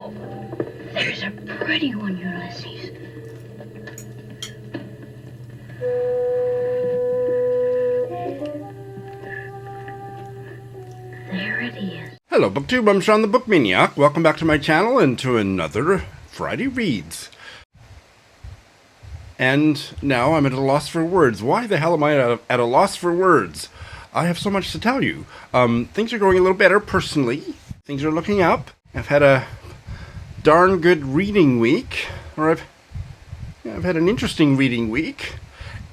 There's a pretty one, Ulysses. There it is. Hello, BookTube. I'm Sean the Book Maniac. Welcome back to my channel and to another Friday Reads. And now I'm at a loss for words. Why the hell am I at a loss for words? I have so much to tell you. Things are going a little better personally. Things are looking up. I've had a darn good reading week. I've had an interesting reading week.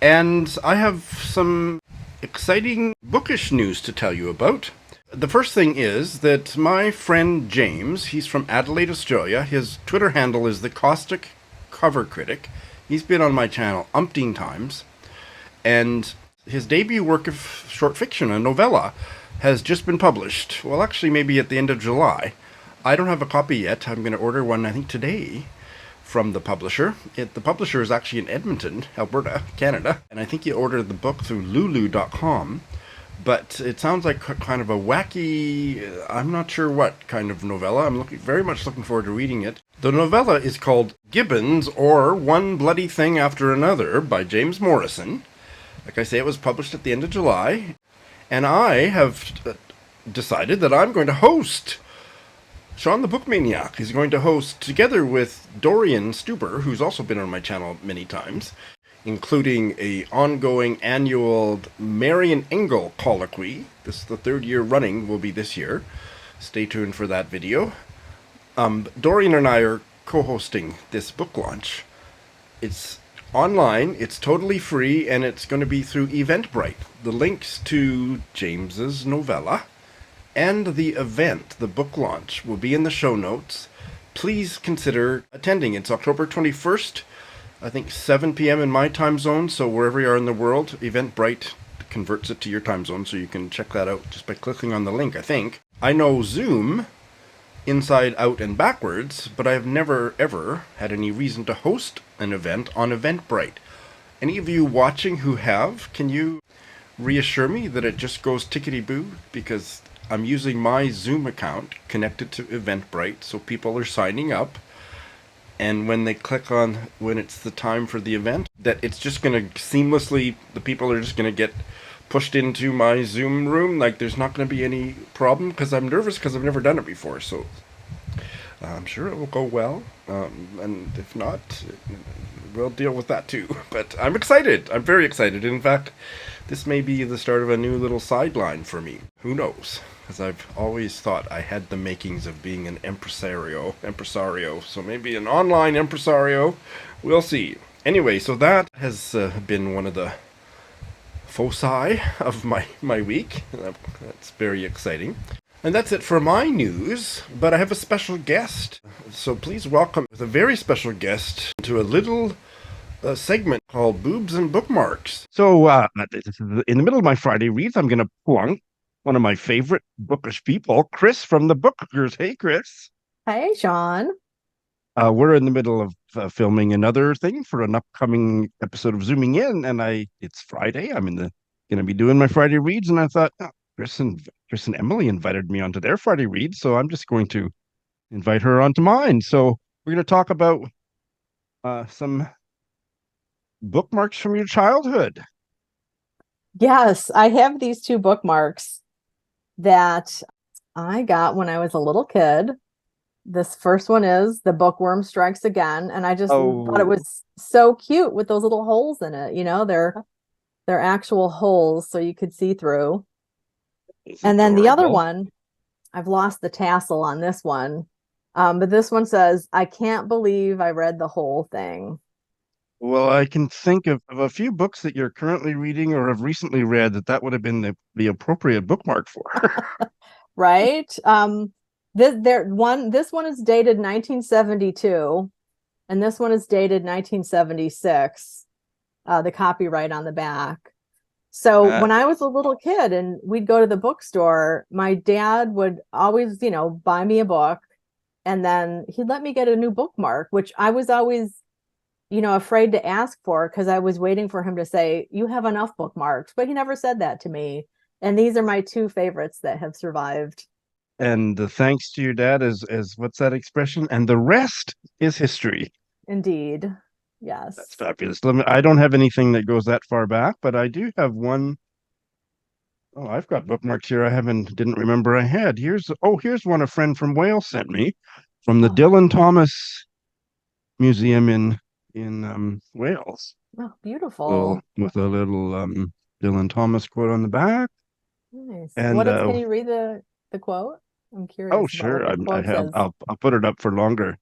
And I have some exciting bookish news to tell you about. The first thing is that my friend James, he's from Adelaide, Australia. His Twitter handle is the Caustic Cover Critic. He's been on my channel umpteen times. And his debut work of short fiction, a novella, has just been published. Well, actually, maybe at the end of July. I don't have a copy yet. I'm going to order one, I think, today from the publisher. The publisher is actually in Edmonton, Alberta, Canada. And I think you ordered the book through lulu.com. But it sounds like kind of a wacky, I'm not sure what kind of novella. I'm very much looking forward to reading it. The novella is called Gibbons, or One Bloody Thing After Another, by James Morrison. Like I say, it was published at the end of July. And I have decided that I'm going to host Sean the Book Maniac. He's going to host, together with Dorian Stuber, who's also been on my channel many times, including a ongoing annual Marian Engel colloquy. This is the third year running, will be this year. Stay tuned for that video. Dorian and I are co-hosting this book launch. It's online, it's totally free, and it's going to be through Eventbrite. The links to James's novella and the event, the book launch, will be in the show notes. Please consider attending. It's October 21st. I think 7 p.m. in my time zone, so wherever you are in the world, Eventbrite converts it to your time zone, so you can check that out just by clicking on the link, I think. I know Zoom inside, out, and backwards, but I've never, ever had any reason to host an event on Eventbrite. Any of you watching who have, can you reassure me that it just goes tickety-boo? Because I'm using my Zoom account connected to Eventbrite, so people are signing up. And when they click on when it's the time for the event, that it's just going to seamlessly, the people are just going to get pushed into my Zoom room. Like there's not going to be any problem, because I'm nervous because I've never done it before. So I'm sure it will go well. And if not, we'll deal with that too. But I'm excited. I'm very excited. In fact, this may be the start of a new little sideline for me. Who knows? Because I've always thought I had the makings of being an impresario, so maybe an online impresario. We'll see. Anyway, so that has been one of the foci of my week. That's very exciting. And that's it for my news, but I have a special guest. So please welcome a very special guest to a little segment called Boobs and Bookmarks. So in the middle of my Friday reads, I'm going to plunk one of my favorite bookish people, Chris from the Bookers. Hey, Chris. Hey, Sean. We're in the middle of filming another thing for an upcoming episode of Zooming In, and it's Friday. I'm going to be doing my Friday reads, and I thought, Chris and Emily invited me onto their Friday reads, so I'm just going to invite her onto mine. So we're going to talk about some bookmarks from your childhood. Yes, I have these two bookmarks that I got when I was a little kid. This first one is The Bookworm Strikes Again, and I just thought it was so cute with those little holes in it. You know, they're actual holes so you could see through. And then the other one, I've lost the tassel on this one, but this one says, I can't believe I read the whole thing. Well, I can think of a few books that you're currently reading or have recently read that would have been the appropriate bookmark for. Right? This one is dated 1972, and this one is dated 1976. The copyright on the back. So when I was a little kid and we'd go to the bookstore, my dad would always, buy me a book, and then he'd let me get a new bookmark, which I was always afraid to ask for, because I was waiting for him to say, you have enough bookmarks, but he never said that to me. And these are my two favorites that have survived. And the thanks to your dad is what's that expression? And the rest is history. Indeed. Yes. That's fabulous. I don't have anything that goes that far back, but I do have one. Oh, I've got bookmarks here didn't remember I had. Here's one a friend from Wales sent me from the Oh. Dylan Thomas Museum in Wales. Oh, beautiful. With a little Dylan Thomas quote on the back. Nice. And Can you read the quote? I'm curious about sure. what the quote says. I'll put it up for longer.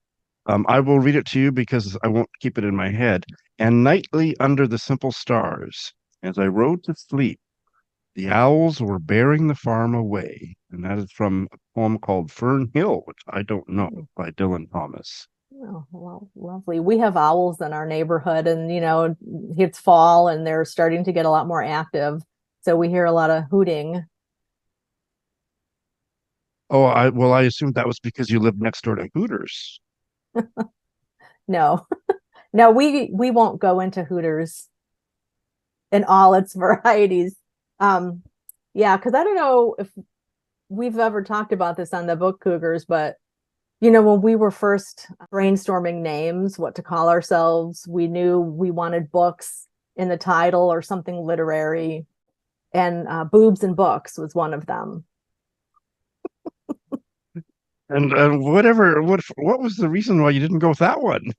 I will read it to you because I won't keep it in my head. And nightly under the simple stars, as I rode to sleep, the owls were bearing the farm away. And that is from a poem called Fern Hill, which I don't know, by Dylan Thomas. Oh, well, lovely. We have owls in our neighborhood, and it's fall and they're starting to get a lot more active. So we hear a lot of hooting. Oh, I assumed that was because you lived next door to Hooters. No, no, we won't go into Hooters in all its varieties. Yeah, because I don't know if we've ever talked about this on the Book Cougars, but when we were first brainstorming names, what to call ourselves, we knew we wanted books in the title or something literary, and Boobs and Books was one of them. And what was the reason why you didn't go with that one?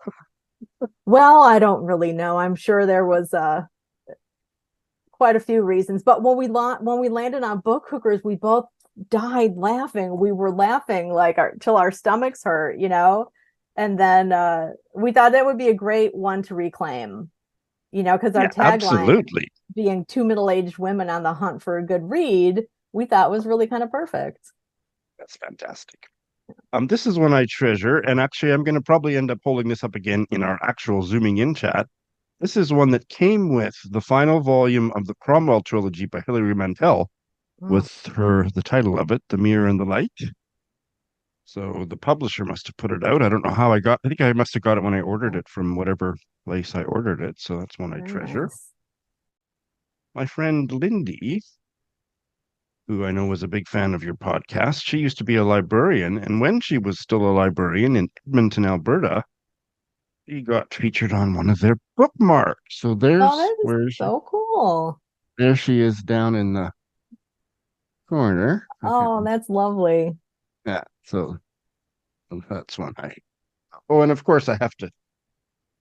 Well, I don't really know. I'm sure there was quite a few reasons, but when we landed on Book Cougars, we both died laughing. We were laughing till our stomachs hurt, and then we thought that would be a great one to reclaim, because our tagline, absolutely, being two middle-aged women on the hunt for a good read, we thought was really kind of perfect. That's fantastic. This is one I treasure, and actually I'm going to probably end up holding this up again in our actual zooming in chat. This is one that came with the final volume of the Cromwell trilogy by Hilary Mantel, with the title of it, The Mirror and the Light. So the publisher must have put it out. I don't know how I think I must have got it when I ordered it from whatever place I ordered it. So that's one I treasure. Nice. My friend Lindy, who I know was a big fan of your podcast, she used to be a librarian. And when she was still a librarian in Edmonton, Alberta, she got featured on one of their bookmarks. So there's so cool. There she is down in the corner. Oh, that's lovely. Yeah, so that's one Oh, and of course I have to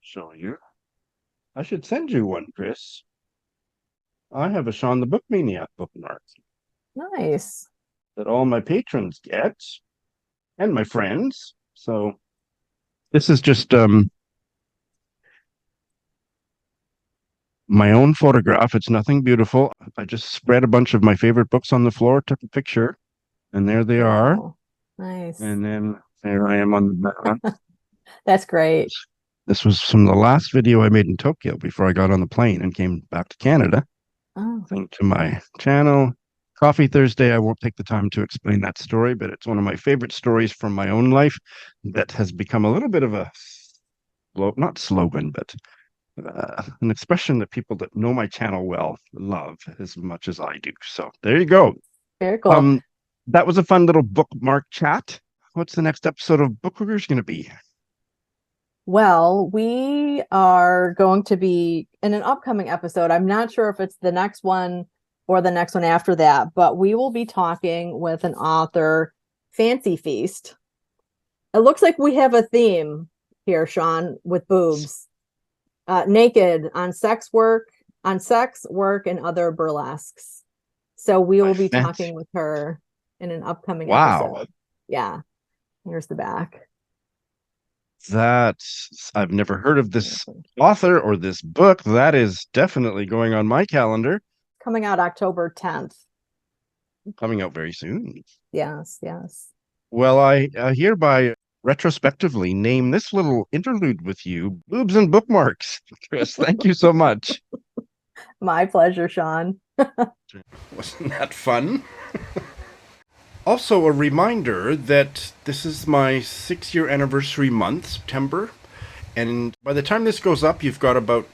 show you. I should send you one, Chris. I have a Sean the Bookmaniac bookmark. Nice. That all my patrons get, and my friends. So this is just my own photograph. It's nothing beautiful. I just spread a bunch of my favorite books on the floor, took a picture, and there they are. Nice. And then there I am on the back. That's great. This was from the last video I made in Tokyo before I got on the plane and came back to Canada. Link to my channel. Coffee Thursday, I won't take the time to explain that story, but it's one of my favorite stories from my own life that has become a little bit of a, not slogan, but an expression that people that know my channel well love as much as I do. So there you go. Very cool. That was a fun little bookmark chat. What's the next episode of Book Cougars going to be? Well, we are going to be in an upcoming episode. I'm not sure if it's the next one or the next one after that, but we will be talking with an author, Fancy Feast. It looks like we have a theme here, Sean, with boobs. Naked on sex, work, and other burlesques. So we will be talking with her in an upcoming episode. Yeah. Here's the back. I've never heard of this author or this book. That is definitely going on my calendar. Coming out October 10th. Coming out very soon. Yes. Well, I hereby retrospectively name this little interlude with you Boobs and Bookmarks. Chris, thank you so much. My pleasure, Sean. Wasn't that fun? Also, a reminder that this is my 6-year anniversary month, September, and by the time this goes up, you've got about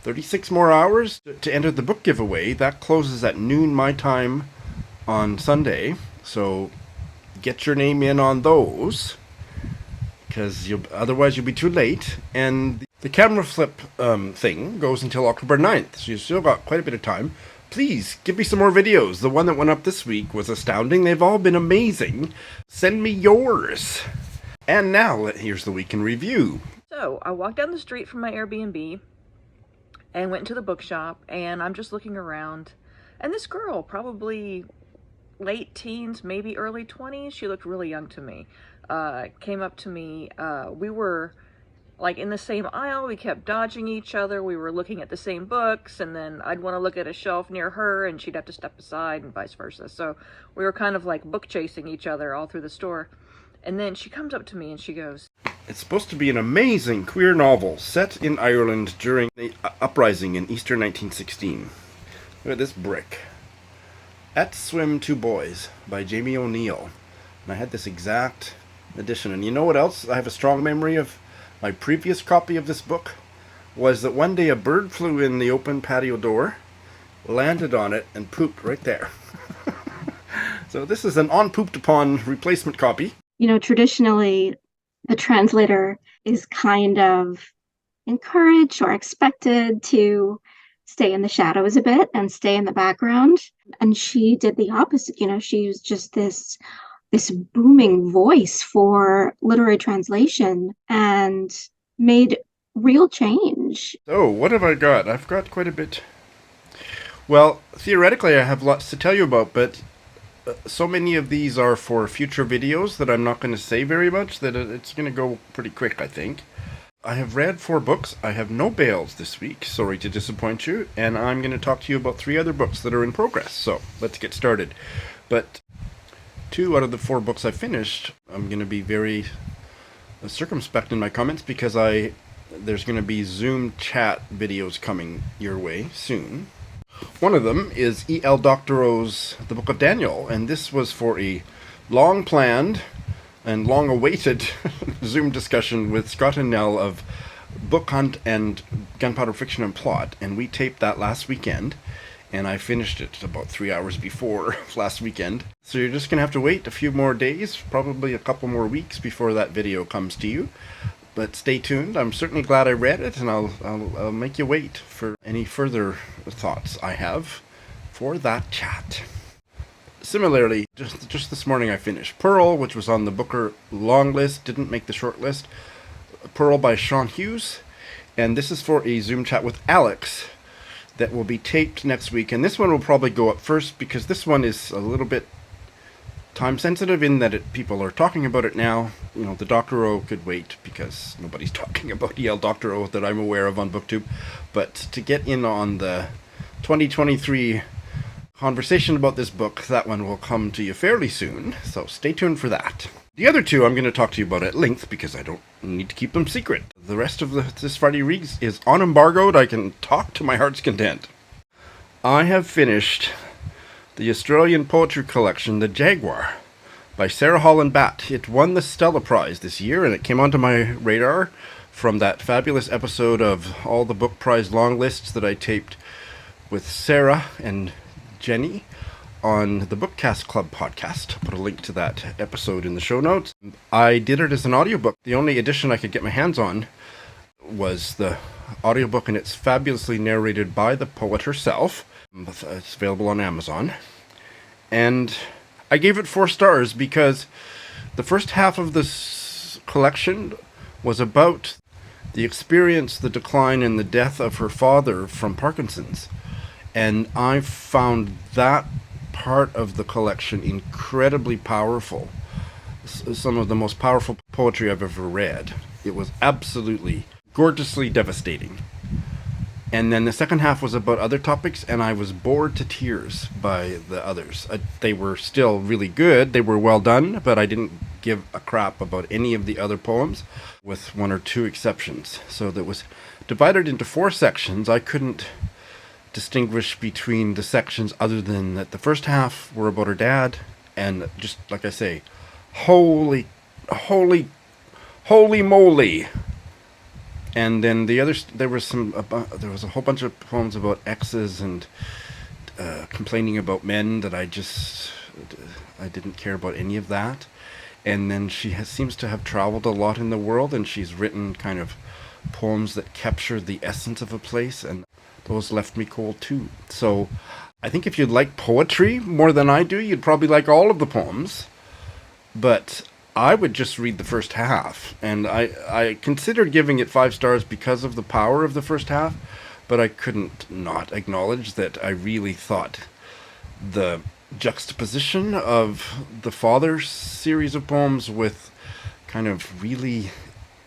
36 more hours to enter the book giveaway. That closes at noon my time on Sunday, so get your name in on those, because otherwise you'll be too late. And the camera flip thing goes until October 9th, so you've still got quite a bit of time. Please, give me some more videos. The one that went up this week was astounding. They've all been amazing. Send me yours. And now, here's the week in review. So, I walked down the street from my Airbnb and went into the bookshop, and I'm just looking around. And this girl, probably late teens, maybe early 20s, she looked really young to me, came up to me. We were like in the same aisle, we kept dodging each other, we were looking at the same books, and then I'd want to look at a shelf near her and she'd have to step aside and vice versa. So we were kind of like book chasing each other all through the store. And then she comes up to me and she goes, "It's supposed to be an amazing queer novel set in Ireland during the uprising in Easter 1916. Look at this brick. At Swim Two Boys by Jamie O'Neill." And I had this exact edition. And you know what else I have a strong memory of? My previous copy of this book was that one day a bird flew in the open patio door, landed on it, and pooped right there. So this is an on-pooped upon replacement copy. You know, traditionally, the translator is kind of encouraged or expected to stay in the shadows a bit and stay in the background. And she did the opposite. You know, she was just this booming voice for literary translation and made real change. So, what have I got? I've got quite a bit. Well, theoretically, I have lots to tell you about, but so many of these are for future videos that I'm not going to say very much, that it's going to go pretty quick, I think. I have read 4 books. I have no bails this week, sorry to disappoint you, and I'm going to talk to you about 3 other books that are in progress. So, let's get started. But 2 out of the 4 books I finished, I'm going to be very circumspect in my comments because there's going to be Zoom chat videos coming your way soon. One of them is E.L. Doctorow's The Book of Daniel, and this was for a long-planned and long-awaited Zoom discussion with Scott and Nell of Book Hunt and Gunpowder Fiction and Plot, and we taped that last weekend. And I finished it about 3 hours before last weekend. So you're just going to have to wait a few more days, probably a couple more weeks before that video comes to you. But stay tuned. I'm certainly glad I read it, and I'll make you wait for any further thoughts I have for that chat. Similarly, just this morning I finished Pearl, which was on the Booker long list, didn't make the short list. Pearl by Sean Hughes. And this is for a Zoom chat with Alex that will be taped next week, and this one will probably go up first because this one is a little bit time sensitive in that people are talking about it now. You know, the Doctorow could wait because nobody's talking about E.L. Doctorow that I'm aware of on BookTube, but to get in on the 2023 conversation about this book, that one will come to you fairly soon, so stay tuned for that. The other 2 I'm going to talk to you about at length because I don't need to keep them secret. The rest of this Friday Reads is unembargoed. I can talk to my heart's content. I have finished the Australian poetry collection, The Jaguar, by Sarah Holland-Batt. It won the Stella Prize this year, and it came onto my radar from that fabulous episode of all the book prize long lists that I taped with Sarah and Jenny on the Bookcast Club podcast. I'll put a link to that episode in the show notes. I did it as an audiobook. The only edition I could get my hands on was the audiobook, and it's fabulously narrated by the poet herself. It's available on Amazon. And I gave it 4 stars because the first half of this collection was about the experience, the decline, and the death of her father from Parkinson's. And I found that part of the collection incredibly powerful. Some of the most powerful poetry I've ever read. It was absolutely gorgeously devastating. And then the second half was about other topics, and I was bored to tears by the others. They were still really good, they were well done, but I didn't give a crap about any of the other poems, with 1 or 2 exceptions. So that was divided into 4 sections. I couldn't distinguish between the sections other than that the first half were about her dad, and just like I say, holy moly. And then the others, there was a whole bunch of poems about exes and complaining about men that I didn't care about any of that. And then seems to have traveled a lot in the world, and she's written kind of poems that capture the essence of a place, and those left me cold too. So I think if you'd like poetry more than I do, you'd probably like all of the poems. But I would just read the first half, and I considered giving it 5 stars because of the power of the first half, but I couldn't not acknowledge that I really thought the juxtaposition of the father's series of poems with kind of really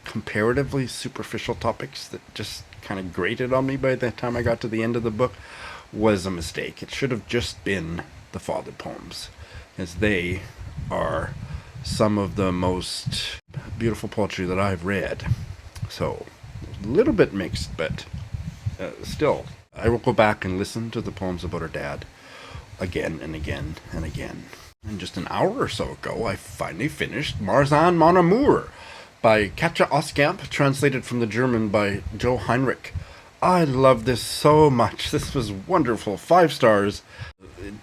comparatively superficial topics that just kind of grated on me by the time I got to the end of the book was a mistake. It should have just been the father poems, as they are some of the most beautiful poetry that I've read. So, a little bit mixed, but still, I will go back and listen to the poems about her dad again and again and again. And just an hour or so ago, I finally finished Marzahn, mon amour by Katja Oskamp, translated from the German by Joe Heinrich. I love this so much. This was wonderful. 5 stars.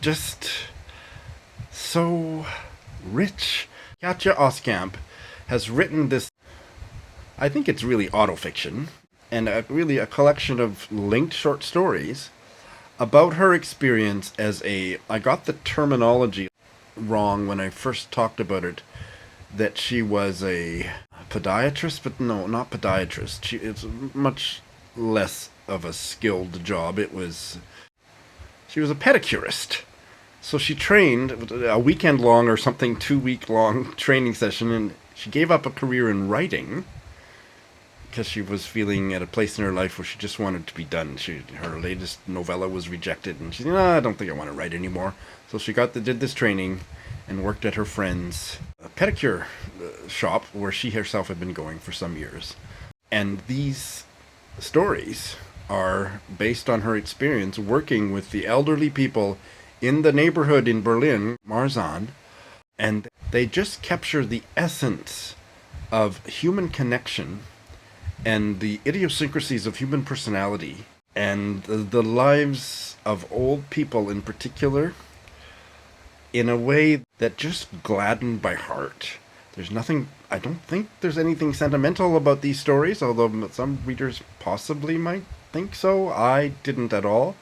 Just so rich. Katja Oskamp has written this, I think it's really autofiction, and really a collection of linked short stories about her experience as I got the terminology wrong when I first talked about it, that she was a podiatrist, but no, not podiatrist. It's much less of a skilled job. She was a pedicurist. So she trained a weekend long or something, 2-week long training session, and she gave up a career in writing because she was feeling at a place in her life where she just wanted to be done. Her latest novella was rejected, and she said, "No, I don't think I want to write anymore." So she did this training and worked at her friend's pedicure shop where she herself had been going for some years. And these stories are based on her experience working with the elderly people in the neighborhood in Berlin, Marzahn, and they just capture the essence of human connection and the idiosyncrasies of human personality and the lives of old people in particular in a way that just gladdened my heart. I don't think there's anything sentimental about these stories, although some readers possibly might think so. I didn't at all.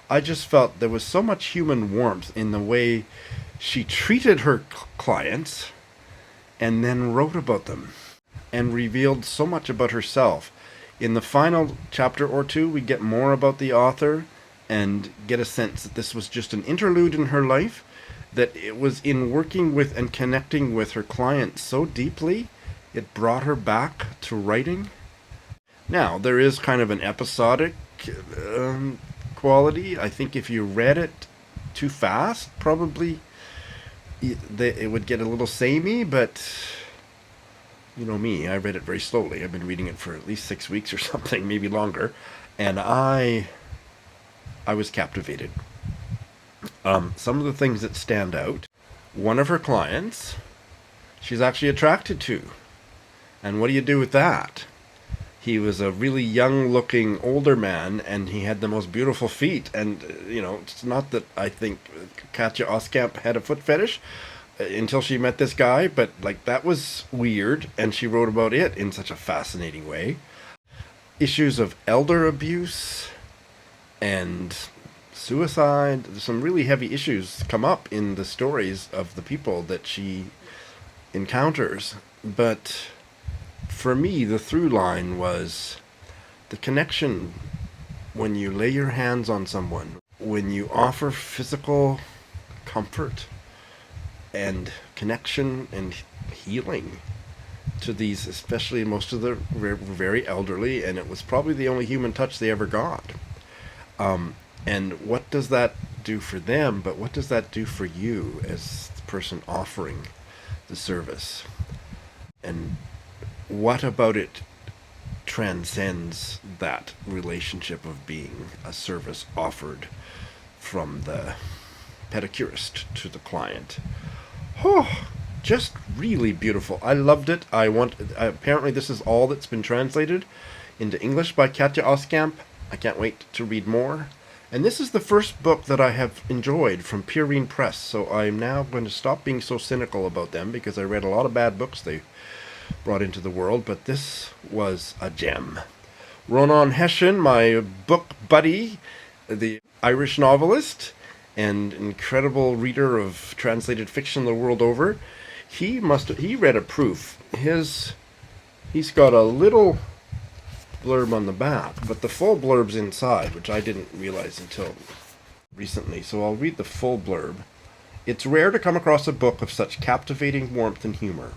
I just felt there was so much human warmth in the way she treated her clients and then wrote about them and revealed so much about herself. In the final chapter or 2, we get more about the author and get a sense that this was just an interlude in her life, that it was in working with and connecting with her clients so deeply, it brought her back to writing. Now, there is kind of an episodic quality. I think if you read it too fast, probably it would get a little samey, but you know me, I read it very slowly. I've been reading it for at least 6 weeks or something, maybe longer, and I was captivated. Some of the things that stand out, one of her clients, she's actually attracted to. And what do you do with that? He was a really young-looking older man, and he had the most beautiful feet. And, it's not that I think Katja Oskamp had a foot fetish until she met this guy, but, that was weird, and she wrote about it in such a fascinating way. Issues of elder abuse and suicide, some really heavy issues come up in the stories of the people that she encounters. But for me, the through line was the connection when you lay your hands on someone, when you offer physical comfort and connection and healing to these, especially most of them were very elderly, and it was probably the only human touch they ever got. And what does that do for them, but what does that do for you as the person offering the service? And what about it transcends that relationship of being a service offered from the pedicurist to the client? Oh, just really beautiful. I loved it. Apparently this is all that's been translated into English by Katja Oskamp. I can't wait to read more. And this is the first book that I have enjoyed from Purine Press, so I'm now going to stop being so cynical about them, because I read a lot of bad books they brought into the world, but this was a gem. Ronan Hession, my book buddy, the Irish novelist and incredible reader of translated fiction the world over, he read a proof. He's got a little blurb on the back, but the full blurb's inside, which I didn't realize until recently, so I'll read the full blurb. It's rare to come across a book of such captivating warmth and humor.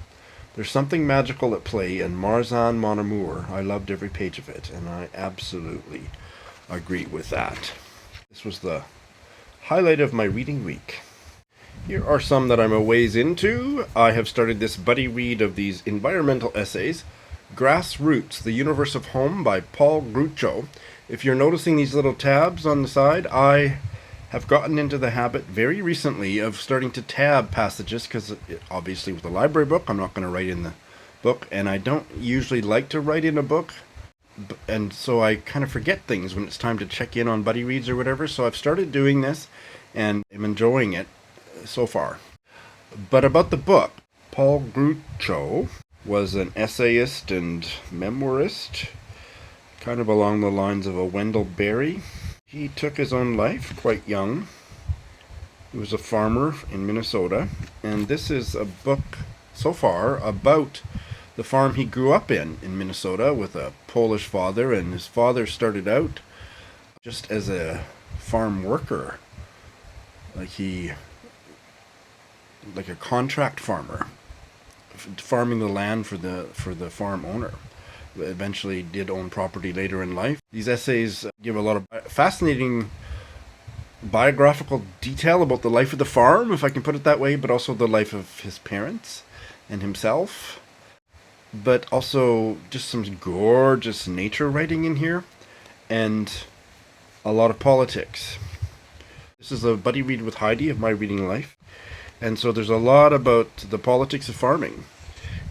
There's something magical at play, and Marzahn, mon amour. I loved every page of it, and I absolutely agree with that. This was the highlight of my reading week. Here are some that I'm a ways into. I have started this buddy read of these environmental essays. Grassroots, The Universe of Home by Paul Gruchow. If you're noticing these little tabs on the side, I have gotten into the habit very recently of starting to tab passages, because obviously with a library book, I'm not going to write in the book, and I don't usually like to write in a book, and so I kind of forget things when it's time to check in on buddy reads or whatever, so I've started doing this, and I'm enjoying it so far. But about the book, Paul Gruchow was an essayist and memoirist, kind of along the lines of a Wendell Berry. He took his own life quite young. He was a farmer in Minnesota, and this is a book so far about the farm he grew up in Minnesota, with a Polish father, and his father started out just as a farm worker, like a contract farmer, farming the land for the farm owner. Eventually did own property later in life. These essays give a lot of fascinating biographical detail about the life of the farm, if I can put it that way, but also the life of his parents and himself. But also just some gorgeous nature writing in here, and a lot of politics. This is a buddy read with Heidi of My Reading Life, and so there's a lot about the politics of farming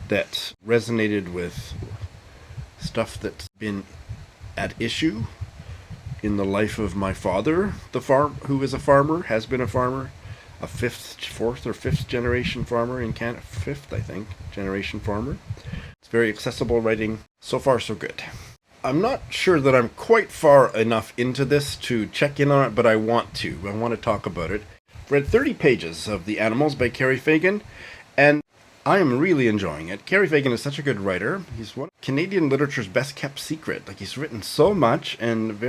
that resonated with stuff that's been at issue in the life of my father, who is a farmer, has been a farmer, a fourth or fifth generation farmer in Canada, fifth, I think, generation farmer. It's very accessible writing. So far, so good. I'm not sure that I'm quite far enough into this to check in on it, but I want to. I want to talk about it. I've read 30 pages of The Animals by Cary Fagan, and I am really enjoying it. Cary Fagan is such a good writer. He's one of Canadian literature's best kept secret. Like, he's written so much, and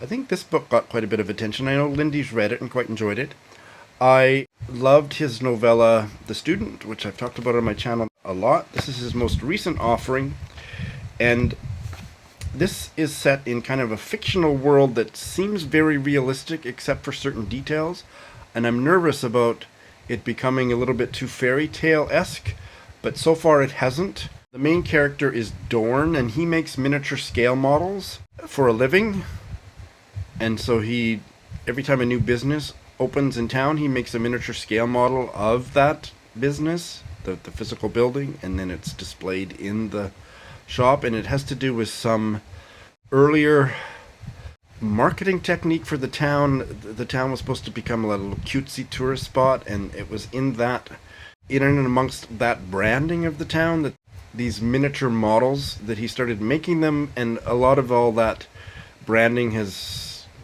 I think this book got quite a bit of attention. I know Lindy's read it and quite enjoyed it. I loved his novella, The Student, which I've talked about on my channel a lot. This is his most recent offering, and this is set in kind of a fictional world that seems very realistic except for certain details, and I'm nervous about it becoming a little bit too fairy tale-esque, but so far it hasn't. The main character is Dorn, and he makes miniature scale models for a living, and so every time a new business opens in town, he makes a miniature scale model of that business, the physical building, and then it's displayed in the shop, and it has to do with some earlier marketing technique for the town. The town was supposed to become a little cutesy tourist spot, and it was in and amongst that branding of the town that these miniature models that he started making them, and a lot of all that branding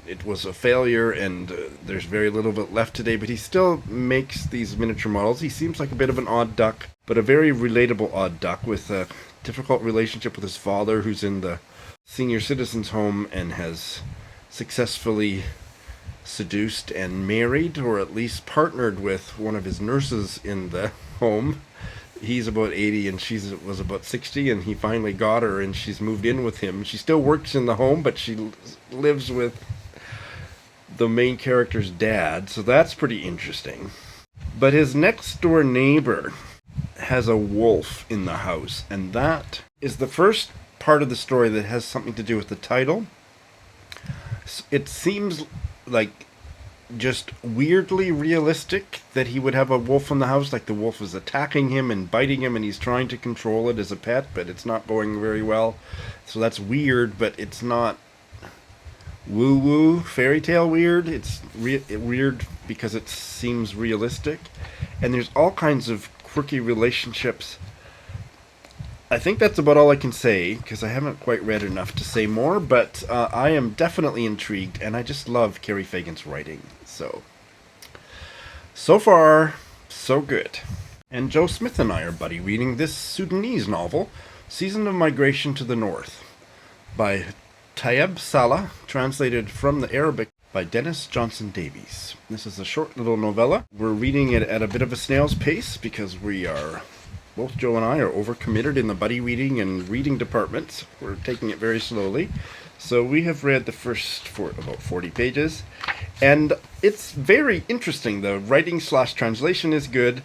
it was a failure, and there's very little of it left today, but he still makes these miniature models. He seems like a bit of an odd duck, but a very relatable odd duck with a difficult relationship with his father, who's in the senior citizens home and has successfully seduced and married, or at least partnered with, one of his nurses in the home. He's about 80 and she was about 60, and he finally got her and she's moved in with him. She still works in the home, but she lives with the main character's dad, so that's pretty interesting. But his next door neighbor has a wolf in the house, and that is the first part of the story that has something to do with the title. It seems like just weirdly realistic that he would have a wolf in the house, like the wolf is attacking him and biting him and he's trying to control it as a pet, but it's not going very well. So that's weird, but it's not woo-woo fairy tale weird. It's weird because it seems realistic. And there's all kinds of quirky relationships. I think that's about all I can say, because I haven't quite read enough to say more, but I am definitely intrigued, and I just love Cary Fagan's writing. So far, so good. And Joe Smith and I are buddy reading this Sudanese novel, Season of Migration to the North, by Tayeb Salih, translated from the Arabic by Dennis Johnson Davies. This is a short little novella. We're reading it at a bit of a snail's pace because both Joe and I are overcommitted in the buddy reading and reading departments. We're taking it very slowly. So we have read the first about 40 pages, and it's very interesting. The writing/translation is good.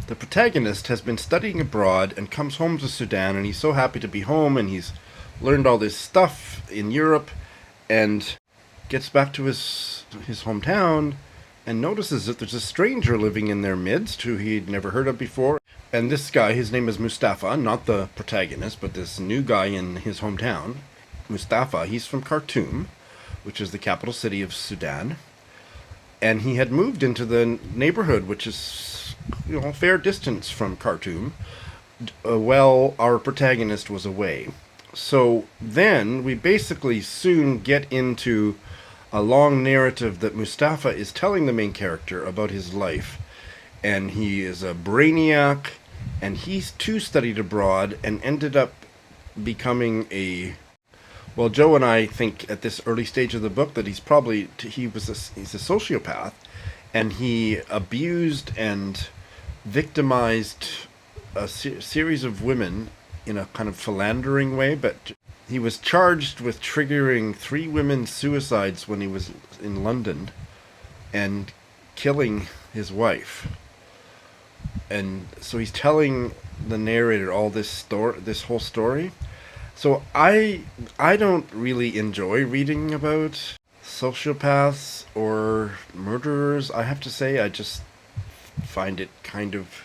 The protagonist has been studying abroad and comes home to Sudan, and he's so happy to be home, and he's learned all this stuff in Europe, and gets back to his hometown and notices that there's a stranger living in their midst who he'd never heard of before. And this guy, his name is Mustafa, not the protagonist, but this new guy in his hometown. Mustafa, he's from Khartoum, which is the capital city of Sudan. And he had moved into the neighborhood, which is, a fair distance from Khartoum, while our protagonist was away. So then we basically soon get into a long narrative that Mustafa is telling the main character about his life. And he is a brainiac, and he's too studied abroad and ended up becoming well, Joe and I think at this early stage of the book that he's a sociopath, and he abused and victimized a series of women in a kind of philandering way, but he was charged with triggering 3 women's suicides when he was in London and killing his wife. And so he's telling the narrator all this whole story. So I don't really enjoy reading about sociopaths or murderers. I have to say, I just find it kind of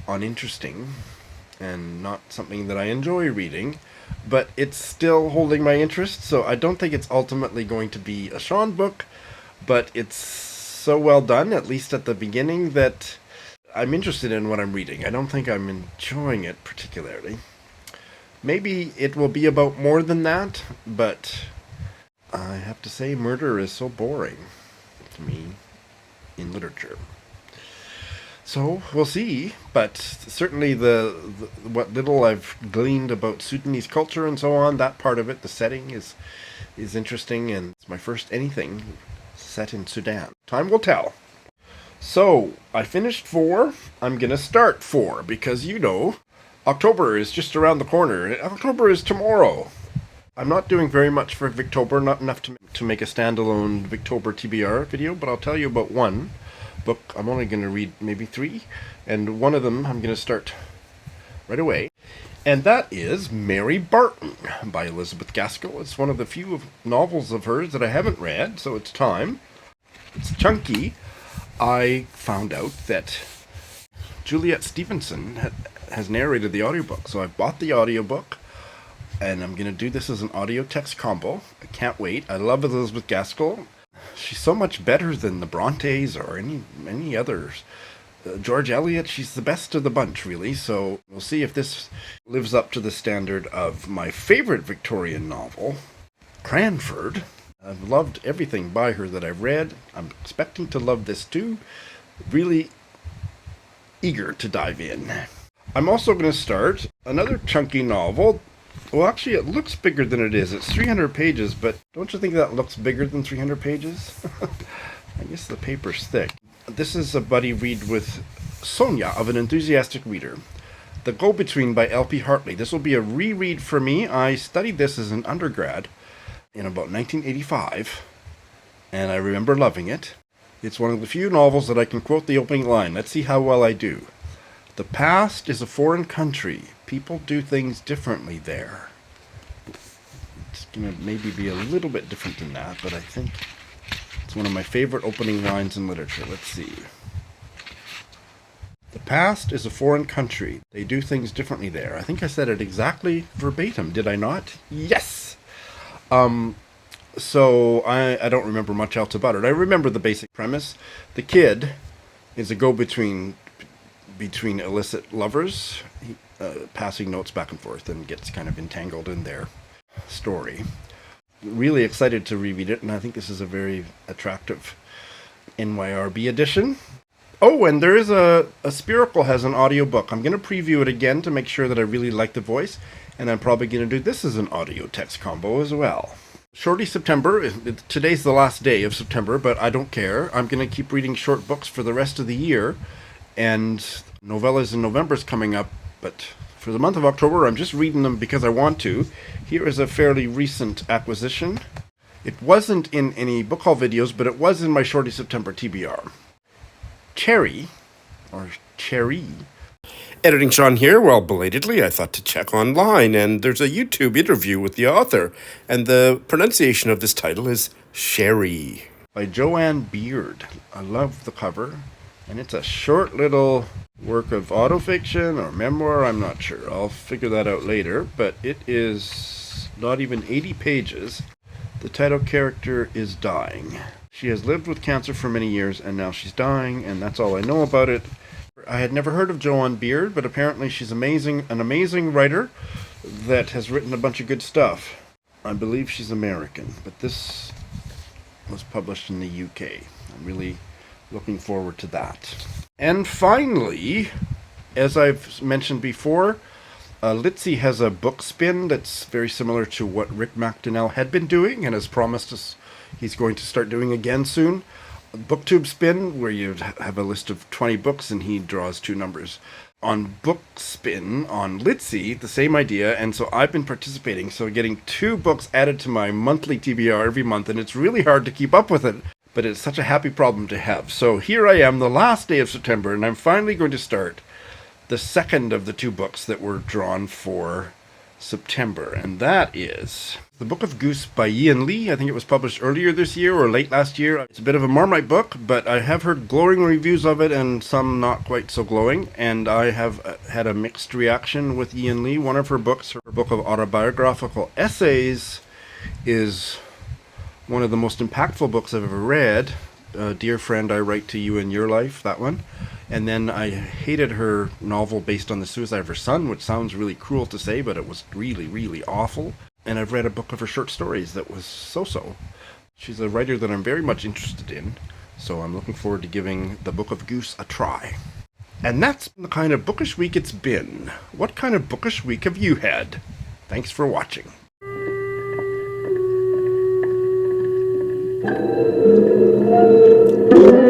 uninteresting and not something that I enjoy reading. But it's still holding my interest, so I don't think it's ultimately going to be a Sean book, but it's so well done, at least at the beginning, that I'm interested in what I'm reading. I don't think I'm enjoying it particularly. Maybe it will be about more than that, but I have to say murder is so boring to me in literature. So we'll see, but certainly what little I've gleaned about Sudanese culture and so on, that part of it, the setting is interesting, and it's my first anything set in Sudan. Time will tell. So I finished 4. I'm gonna start 4 because October is just around the corner. October is tomorrow. I'm not doing very much for Victober, not enough to make a standalone Victober TBR video, but I'll tell you about one book. I'm only going to read maybe 3, and one of them I'm going to start right away. And that is Mary Barton by Elizabeth Gaskell. It's one of the few novels of hers that I haven't read, so it's time. It's chunky. I found out that Juliet Stevenson has narrated the audiobook, so I bought the audiobook, and I'm going to do this as an audio text combo. I can't wait. I love Elizabeth Gaskell. She's so much better than the Brontes or any others. George Eliot, she's the best of the bunch, really, so we'll see if this lives up to the standard of my favorite Victorian novel, Cranford. I've loved everything by her that I've read. I'm expecting to love this too. Really eager to dive in. I'm also going to start another chunky novel. Well, actually, it looks bigger than it is. It's 300 pages, but don't you think that looks bigger than 300 pages? I guess the paper's thick. This is a buddy read with Sonia of An Enthusiastic Reader. The Go-Between by L.P. Hartley. This will be a reread for me. I studied this as an undergrad in about 1985, and I remember loving it. It's one of the few novels that I can quote the opening line. Let's see how well I do. The past is a foreign country. People do things differently there. It's going to maybe be a little bit different than that, but I think it's one of my favorite opening lines in literature. Let's see. The past is a foreign country. They do things differently there. I think I said it exactly verbatim, did I not? Yes! So I don't remember much else about it. I remember the basic premise. The kid is a go-between between illicit lovers, passing notes back and forth, and gets kind of entangled in their story. Really excited to reread it, and I think this is a very attractive NYRB edition. Oh, and there is a Spiracle has an audiobook. I'm going to preview it again to make sure that I really like the voice, and I'm probably going to do this as an audio text combo as well. Shorty September. Today's the last day of September, but I don't care. I'm going to keep reading short books for the rest of the year, and novellas in November is coming up, but for the month of October, I'm just reading them because I want to. Here is a fairly recent acquisition. It wasn't in any book haul videos, but it was in my Shorty September TBR. Cheri, or Cheri. Editing Sean here. Well, belatedly, I thought to check online, and there's a YouTube interview with the author, and the pronunciation of this title is Cheri. By Joanne Beard. I love the cover, and it's a short little work of autofiction or memoir, I'm not sure. I'll figure that out later, but it is not even 80 pages. The title character is dying. She has lived with cancer for many years, and now she's dying, and that's all I know about it. I had never heard of Joanne Beard, but apparently she's an amazing writer that has written a bunch of good stuff. I believe she's American, but this was published in the UK. I'm really looking forward to that. And finally, as I've mentioned before, Litzy has a book spin that's very similar to what Rick McDonnell had been doing and has promised us he's going to start doing again soon. A booktube spin where you have a list of 20 books and he draws 2 numbers. On book spin on Litzy, the same idea, and so I've been participating, so getting 2 books added to my monthly TBR every month, and it's really hard to keep up with it, but it's such a happy problem to have. So here I am, the last day of September, and I'm finally going to start the second of the 2 books that were drawn for September, and that is The Book of Goose by Yiyun Li. I think it was published earlier this year or late last year. It's a bit of a Marmite book, but I have heard glowing reviews of it and some not quite so glowing, and I have had a mixed reaction with Yiyun Li. One of her books, her book of autobiographical essays, is one of the most impactful books I've ever read. Dear Friend, I Write to You in Your Life, that one. And then I hated her novel based on the suicide of her son, which sounds really cruel to say, but it was really, really awful. And I've read a book of her short stories that was so-so. She's a writer that I'm very much interested in, so I'm looking forward to giving The Book of Goose a try. And that's the kind of bookish week it's been. What kind of bookish week have you had? Thanks for watching. Thank you.